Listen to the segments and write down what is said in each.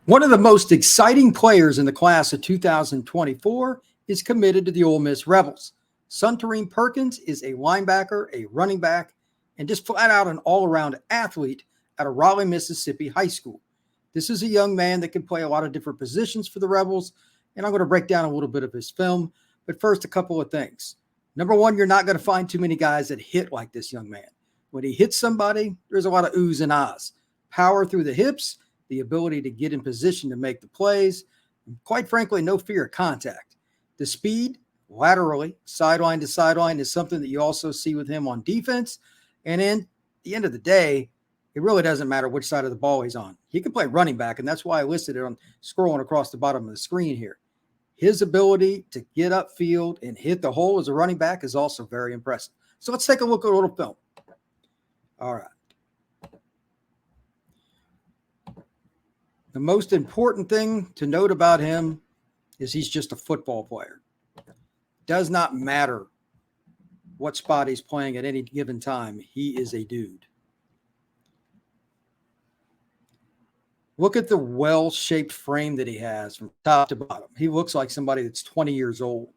One of the most exciting players in the class of 2024 is committed to the Ole Miss Rebels. Suntarine Perkins is a linebacker, a running back, and just flat out an all-around athlete at a Raleigh, Mississippi high school. This is a young man that can play a lot of different positions for the Rebels, and I'm going to break down a little bit of his film. But first, a couple of things. Number one, you're not going to find too many guys that hit like this young man. When he hits somebody, there's a lot of oohs and ahs. Power through the hips, the ability to get in position to make the plays, and quite frankly, no fear of contact. The speed, laterally, sideline to sideline, is something that you also see with him on defense. And in the end of the day, it really doesn't matter which side of the ball he's on. He can play running back, and that's why I listed it on scrolling across the bottom of the screen here. His ability to get upfield and hit the hole as a running back is also very impressive. So let's take a look at a little film. All right. The most important thing to note about him is he's just a football player. Does not matter what spot he's playing at any given time. He is a dude. Look at the well-shaped frame that he has from top to bottom. He looks like somebody that's 20 years old.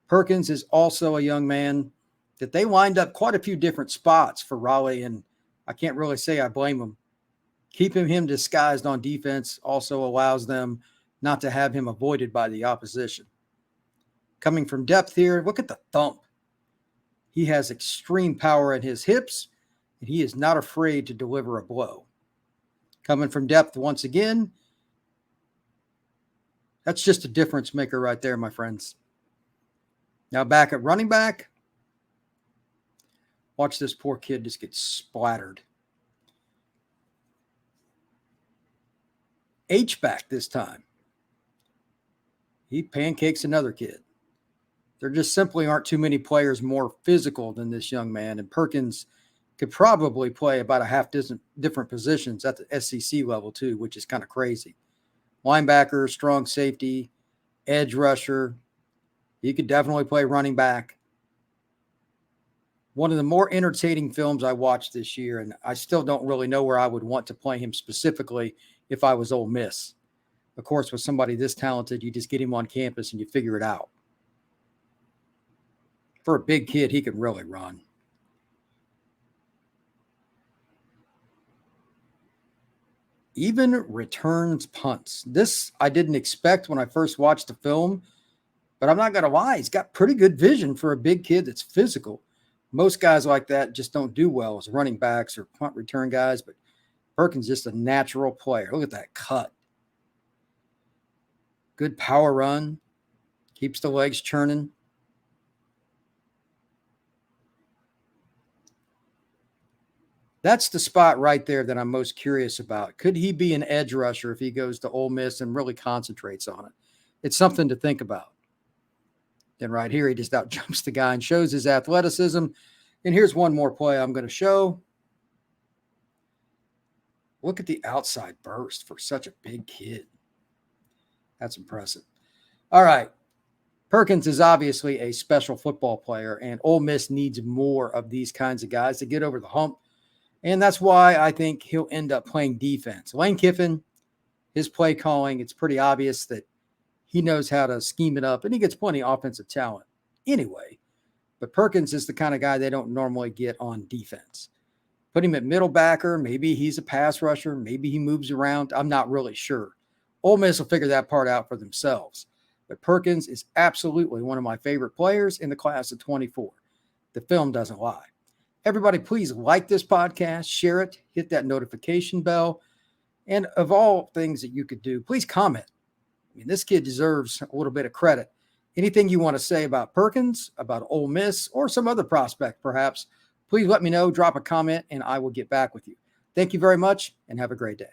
Perkins is also a young man that they lined up quite a few different spots for Raleigh, and I can't really say I blame him. Keeping him disguised on defense also allows them not to have him avoided by the opposition. Coming from depth here, look at the thump. He has extreme power in his hips, and he is not afraid to deliver a blow. Coming from depth once again, that's just a difference maker right there, my friends. Now back at running back, watch this poor kid just get splattered. H-back this time. He pancakes another kid. There just simply aren't too many players more physical than this young man, and Perkins could probably play about a half dozen different positions at the SEC level too, which is kind of crazy. Linebacker, strong safety, edge rusher. He could definitely play running back. One of the more entertaining films I watched this year, and I still don't really know where I would want to play him specifically if I was Ole Miss. Of course, with somebody this talented, you just get him on campus and you figure it out. For a big kid, he can really run. Even returns punts. This I didn't expect when I first watched the film, but I'm not going to lie. He's got pretty good vision for a big kid that's physical. Most guys like that just don't do well as running backs or punt return guys, but Perkins is just a natural player. Look at that cut. Good power run. Keeps the legs churning. That's the spot right there that I'm most curious about. Could he be an edge rusher if he goes to Ole Miss and really concentrates on it? It's something to think about. Then right here, he just outjumps the guy and shows his athleticism. And here's one more play I'm going to show. Look at the outside burst for such a big kid. That's impressive. All right. Perkins is obviously a special football player, and Ole Miss needs more of these kinds of guys to get over the hump. And that's why I think he'll end up playing defense. Lane Kiffin, his play calling, it's pretty obvious that he knows how to scheme it up, and he gets plenty of offensive talent anyway. But Perkins is the kind of guy they don't normally get on defense. Put him at middle backer. Maybe he's a pass rusher. Maybe he moves around. I'm not really sure. Ole Miss will figure that part out for themselves. But Perkins is absolutely one of my favorite players in the class of 24. The film doesn't lie. Everybody, please like this podcast, share it, hit that notification bell. And of all things that you could do, please comment. I mean, this kid deserves a little bit of credit. Anything you want to say about Perkins, about Ole Miss, or some other prospect perhaps, please let me know, drop a comment, and I will get back with you. Thank you very much, and have a great day.